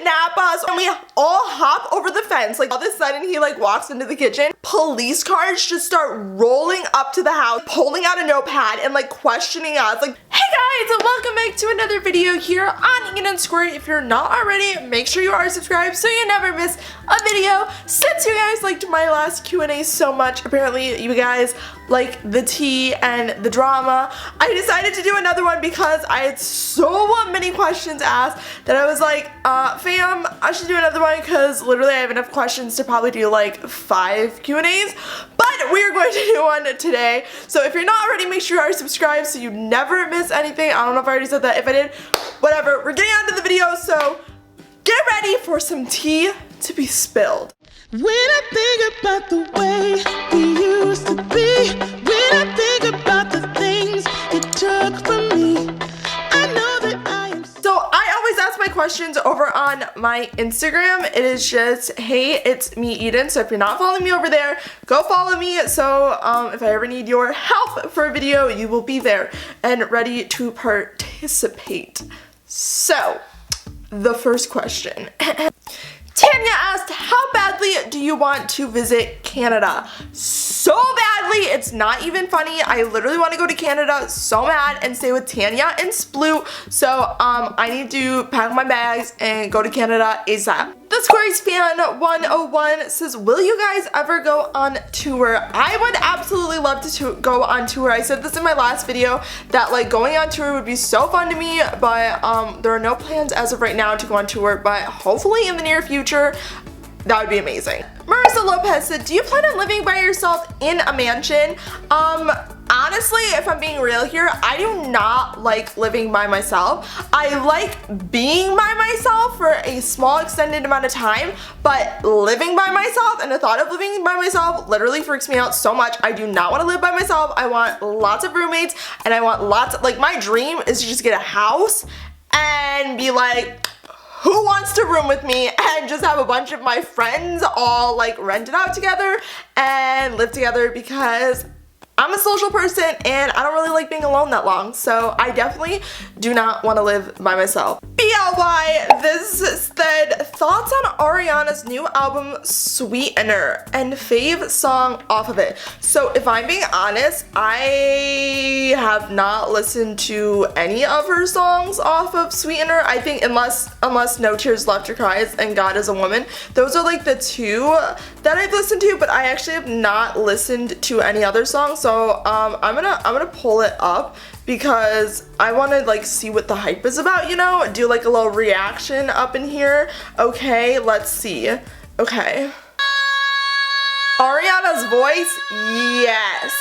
kidnap us, and we all hop over the fence. Like all of a sudden he like walks into the kitchen. Police cars just start rolling up to the house, pulling out a notepad and like questioning us. Like, hey guys, and welcome back to another video here on Ian and Squirt. If you're not already, make sure you are subscribed so you never miss a video. Since you guys liked my last Q&A so much, apparently you guys like the tea and the drama, I decided to do another one because I had so many questions asked that I was like, fam, I should do another one because literally I have enough questions to probably do like 5 Q&As, but we are going to do one today. So if you're not already, make sure you are subscribed so you never miss anything. I don't know if I already said that. If I did, whatever. We're getting on to the video, so get ready for some tea to be spilled. When I think about the way we used to be, when I think about the things you took from me, I know that I am. So I always ask my questions over on my Instagram. It is just, hey, it's me, Eden. So if you're not following me over there, go follow me. So if I ever need your help for a video, you will be there and ready to participate. So the first question. Tanya asked, how badly do you want to visit Canada? So badly, it's not even funny. I literally want to go to Canada so bad and stay with Tanya and Sploot. So I need to pack my bags and go to Canada ASAP. Theskorys fan 101 says, will you guys ever go on tour? I would absolutely love to go on tour. I said this in my last video that like going on tour would be so fun to me, but there are no plans as of right now to go on tour, but hopefully in the near future that would be amazing. Marissa Lopez said, do you plan on living by yourself in a mansion? Honestly, if I'm being real here, I do not like living by myself. I like being by myself for a small extended amount of time, but living by myself and the thought of living by myself literally freaks me out so much. I do not want to live by myself. I want lots of roommates and I want lots of, like, my dream is to just get a house and be like, who wants to room with me, and just have a bunch of my friends all like rent it out together and live together, because I'm a social person and I don't really like being alone that long. So I definitely do not want to live by myself. BLY, this said, thoughts on Ariana's new album Sweetener and fave song off of it. So if I'm being honest, I have not listened to any of her songs off of Sweetener. I think unless No Tears Left to Cry and God Is a Woman. Those are like the two that I've listened to, but I actually have not listened to any other songs. So I'm gonna pull it up because I want to like see what the hype is about, you know, do like a little reaction up in here. Okay, let's see. Okay, Ariana's voice, yes.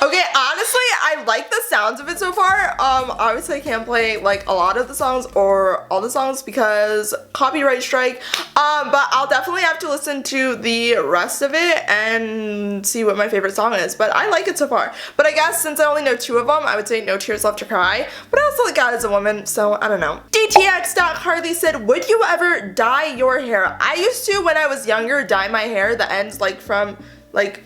Okay, honestly, I like the sounds of it so far. Obviously I can't play like a lot of the songs or all the songs because copyright strike, but I'll definitely have to listen to the rest of it and see what my favorite song is, but I like it so far. But I guess since I only know 2 of them, I would say No Tears Left to Cry, but I also like God Is a Woman, so I don't know. DTX.Harley said, would you ever dye your hair? I used to, when I was younger, dye my hair the ends like from like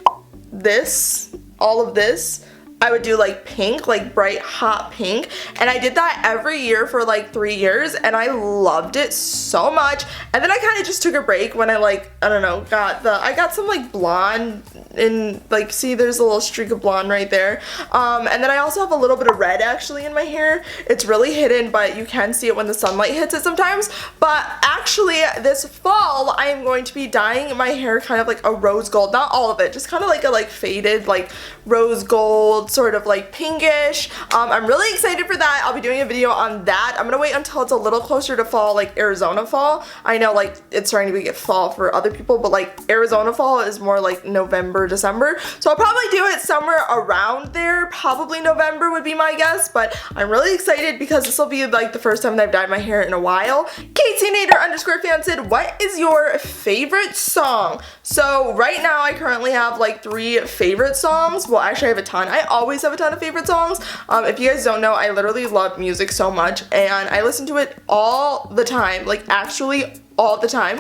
this, all of this. I would do like pink, like bright hot pink, and I did that every year for like 3 years and I loved it so much. And then I kind of just took a break when I like, I don't know, I got some like blonde in, like, see there's a little streak of blonde right there, and then I also have a little bit of red actually in my hair. It's really hidden, but you can see it when the sunlight hits it sometimes. But actually this fall I am going to be dyeing my hair kind of like a rose gold, not all of it, just kind of like a like faded like rose gold, sort of like pinkish. I'm really excited for that. I'll be doing a video on that. I'm gonna wait until it's a little closer to fall, like Arizona fall. I know like it's starting to get fall for other people, but like Arizona fall is more like November, December. So I'll probably do it somewhere around there. Probably November would be my guess, but I'm really excited because this will be like the first time that I've dyed my hair in a while. KTNader_fan said, what is your favorite song? So right now I currently have like 3 favorite songs. Well, actually I have a ton. I always have a ton of favorite songs. If you guys don't know, I literally love music so much and I listen to it all the time, like actually all the time.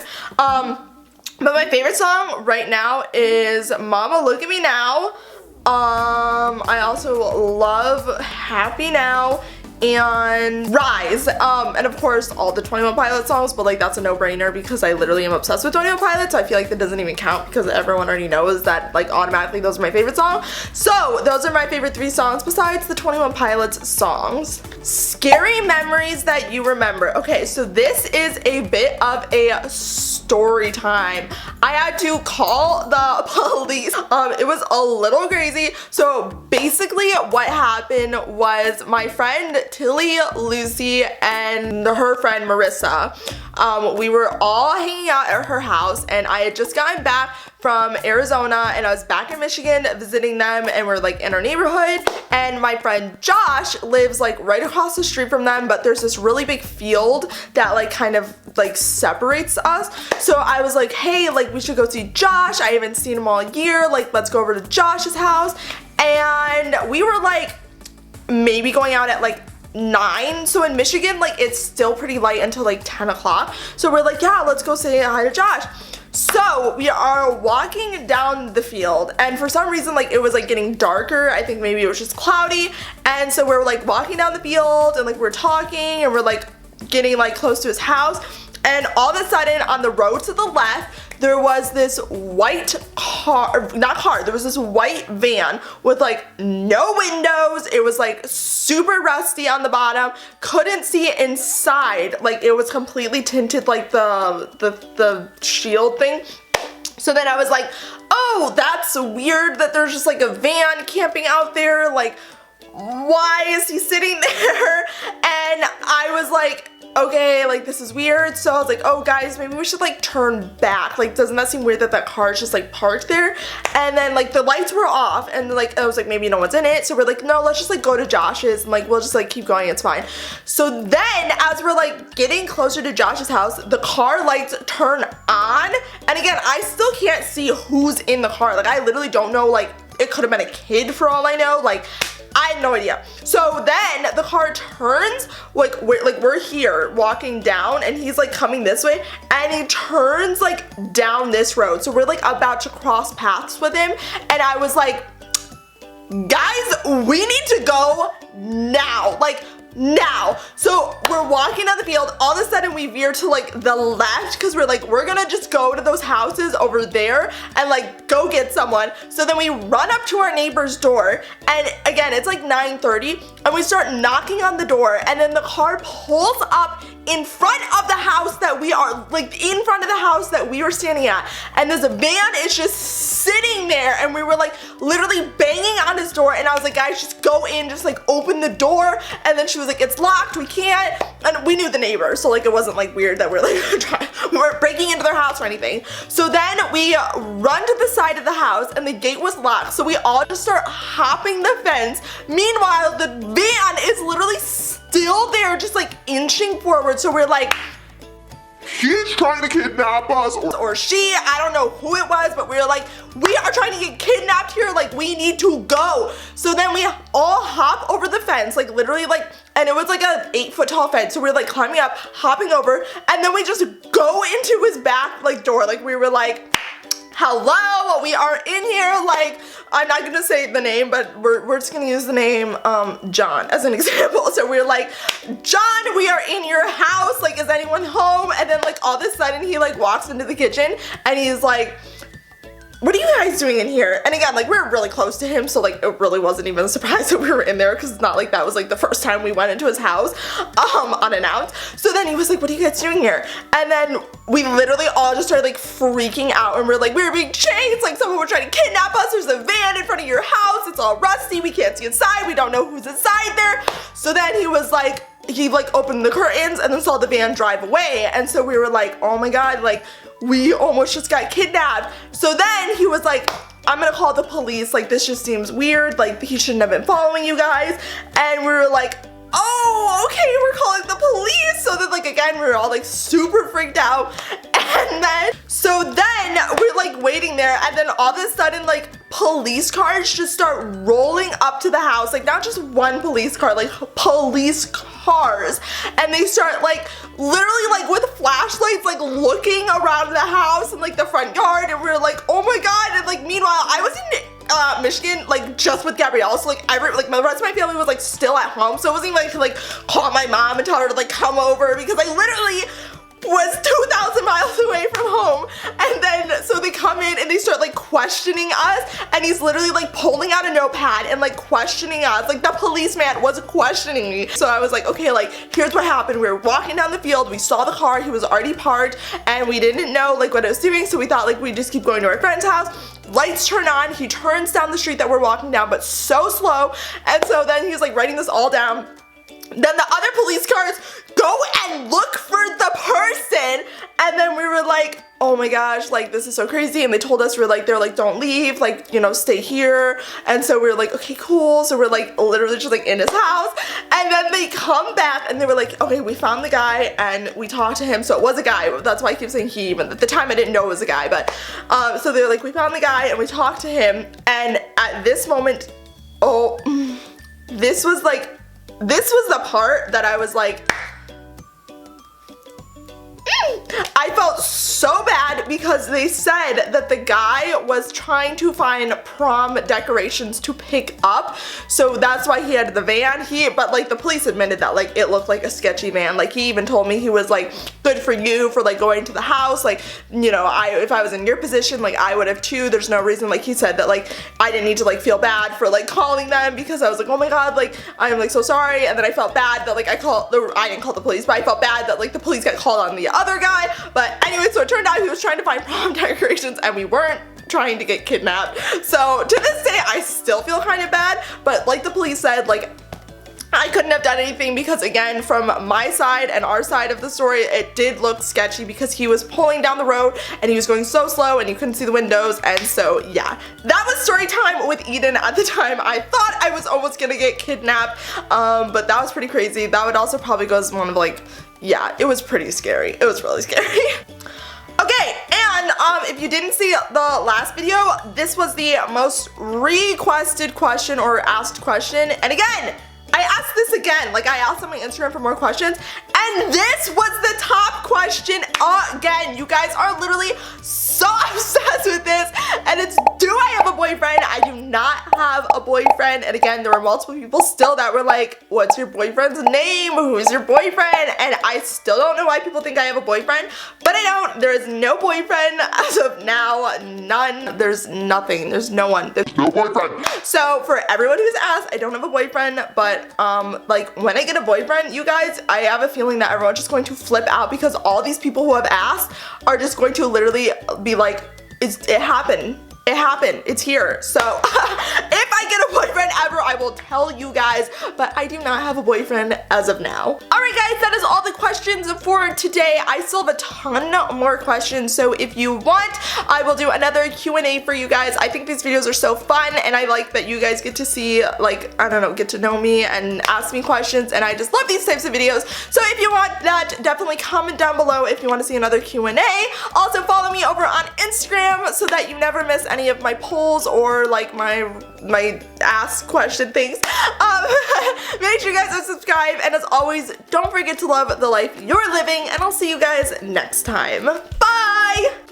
But my favorite song right now is Mama Look at Me Now. I also love Happy Now and Rise, and of course all the 21 Pilots songs, but like that's a no-brainer because I literally am obsessed with 21 Pilots, so I feel like that doesn't even count because everyone already knows that like automatically those are my favorite songs. So those are my favorite 3 songs besides the 21 Pilots songs. Scary memories that you remember. Okay, so this is a bit of a story time. I had to call the police. It was a little crazy. So basically what happened was my friend Tilly, Lucy, and her friend Marissa, we were all hanging out at her house, and I had just gotten back from Arizona and I was back in Michigan visiting them, and we're like in our neighborhood, and my friend Josh lives like right across the street from them, but there's this really big field that like kind of like separates us. So I was like, hey, like we should go see Josh. I haven't seen him all year. Like let's go over to Josh's house. And we were like maybe going out at like 9. So in Michigan, like it's still pretty light until like 10 o'clock. So we're like, yeah, let's go say hi to Josh. So we are walking down the field, and for some reason like it was like getting darker. I think maybe it was just cloudy, and so we're like walking down the field and like we're talking and we're like getting like close to his house, and all of a sudden on the road to the left there was this white car, there was this white van with like no windows. It was like super rusty on the bottom, couldn't see inside, like it was completely tinted, like the shield thing. So then I was like, oh, that's weird that there's just like a van camping out there, like why is he sitting there? And I was like, okay, like this is weird. So I was like, oh guys, maybe we should like turn back. Like doesn't that seem weird that that car is just like parked there? And then like the lights were off, and like I was like, maybe no one's in it. So we're like, no, let's just like go to Josh's, and like we'll just like keep going, it's fine. So then as we're like getting closer to Josh's house, the car lights turn on, and again I still can't see who's in the car. Like I literally don't know, like it could have been a kid for all I know, like I had no idea. So then the car turns, like we're here walking down, and he's like coming this way, and he turns like down this road. So we're like about to cross paths with him, and I was like, guys, we need to go now, like now. So we're walking down the field, all of a sudden we veer to like the left because we're like, we're gonna just go to those houses over there and like go get someone. So then we run up to our neighbor's door, and again it's like 9:30, and we start knocking on the door, and then the car pulls up in front of the house that we are, like in front of the house that we were standing at, and this van is just sitting there, and we were like literally banging on his door, and I was like, guys, just go in, just like open the door. And then she was like, it's locked, we can't. And we knew the neighbors, so like it wasn't like weird that we're like we weren't breaking into their house or anything. So then we run to the side of the house, and the gate was locked, so we all just start hopping the fence. Meanwhile, the van is literally still there, just like inching forward. So we're like, he's trying to kidnap us, or she, I don't know who it was, but we were like, we are trying to get kidnapped here, like we need to go. So then we all hop over the fence, like literally like, and it was like a 8-foot tall fence, so we were like climbing up, hopping over, and then we just go into his back like door. Like we were like, hello, we are in here. Like I'm not gonna say the name, but we're just gonna use the name John as an example. So we're like, John, we are in your house, like is anyone home? And then like all of a sudden he like walks into the kitchen, and he's like, what are you guys doing in here? And again, like we were really close to him, so like it really wasn't even a surprise that we were in there, because it's not like that was like the first time we went into his house unannounced. So then he was like, what are you guys doing here? And then we literally all just started like freaking out, and we're like, we're being chased, like someone was trying to kidnap us, there's a van in front of your house, it's all rusty, we can't see inside, we don't know who's inside there. So then he was like, he like opened the curtains and then saw the van drive away, and so we were like, oh my god, like we almost just got kidnapped. So then he was like, I'm gonna call the police, like this just seems weird, like he shouldn't have been following you guys. And we were like, oh, okay, we're calling the police. So then like again, we were all like super freaked out. And then, so then we're like waiting there, and then all of a sudden like police cars just start rolling up to the house, like not just one police car, like police cars, and they start like literally like with flashlights like looking around the house and like the front yard, and we were like, oh my god. And like meanwhile I was in Michigan, like just with Gabrielle. So like the rest of my family was like still at home. So it wasn't even like to like call my mom and tell her to like come over, because I literally was 2,000 miles away from home. And then so they come in and they start like questioning us, and he's literally like pulling out a notepad and like questioning us. Like the policeman was questioning me. So I was like, okay, like here's what happened. We were walking down the field, we saw the car, he was already parked, and we didn't know like what it was doing, so we thought like we'd just keep going to our friend's house. Lights turn on, he turns down the street that we're walking down, but so slow. And so then he's like writing this all down. Then the other police cars go and look for the person, and then we were like, oh my gosh, like this is so crazy. And they told us, they're like, don't leave, like, you know, stay here. And so we were like, okay, cool. So we're like literally just like in his house, and then they come back and they were like, okay, we found the guy and we talked to him. So it was a guy, that's why I keep saying he, but at the time I didn't know it was a guy. But so they were like, we found the guy and we talked to him. And at this moment, this was the part that I was like, I felt so bad, because they said that the guy was trying to find prom decorations to pick up, so that's why he had the van. But like the police admitted that like it looked like a sketchy van. Like he even told me, he was like, good for you for like going to the house, like, you know, if I was in your position, like I would have too. There's no reason, like he said that like I didn't need to like feel bad for like calling them, because I was like, oh my god, like I'm like so sorry. And then I felt bad that like I didn't call the police, but I felt bad that like the police got called on the other guy. But anyway, so it turned out he was trying to find prom decorations and we weren't trying to get kidnapped. So to this day, I still feel kind of bad, but like the police said, like I couldn't have done anything, because again, from my side and our side of the story, it did look sketchy, because he was pulling down the road and he was going so slow and you couldn't see the windows. And so yeah, that was story time with Eden. At the time I thought I was almost gonna get kidnapped, but that was pretty crazy. That would also probably go as one of like, yeah, it was pretty scary. It was really scary. Okay, and if you didn't see the last video, this was the most requested question or asked question. And again, I asked this again, like I asked on my Instagram for more questions, and this was the top question again. You guys are literally so obsessed with this, and it's, do I have a boyfriend? I do not have a boyfriend. And again, there were multiple people still that were like, what's your boyfriend's name? Who's your boyfriend? And I still don't know why people think I have a boyfriend, but I don't. There is no boyfriend as of now, none. There's nothing, there's no one. There's No boyfriend. So for everyone who's asked, I don't have a boyfriend, but like when I get a boyfriend, you guys, I have a feeling that everyone's just going to flip out, because all these people who have asked are just going to literally be like, it happened. It happened. It's here. So if I get a boyfriend ever, I will tell you guys, but I do not have a boyfriend as of now. Alright guys, that is all the questions for today. I still have a ton more questions, so if you want, I will do another Q&A for you guys. I think these videos are so fun, and I like that you guys get to see, like, I don't know, get to know me and ask me questions, and I just love these types of videos. So if you want that, definitely comment down below if you want to see another Q&A. Also follow me over on Instagram so that you never miss any of my polls or like my ask question things. Make sure you guys are subscribed, and as always, don't forget to love the life you're living, and I'll see you guys next time. Bye!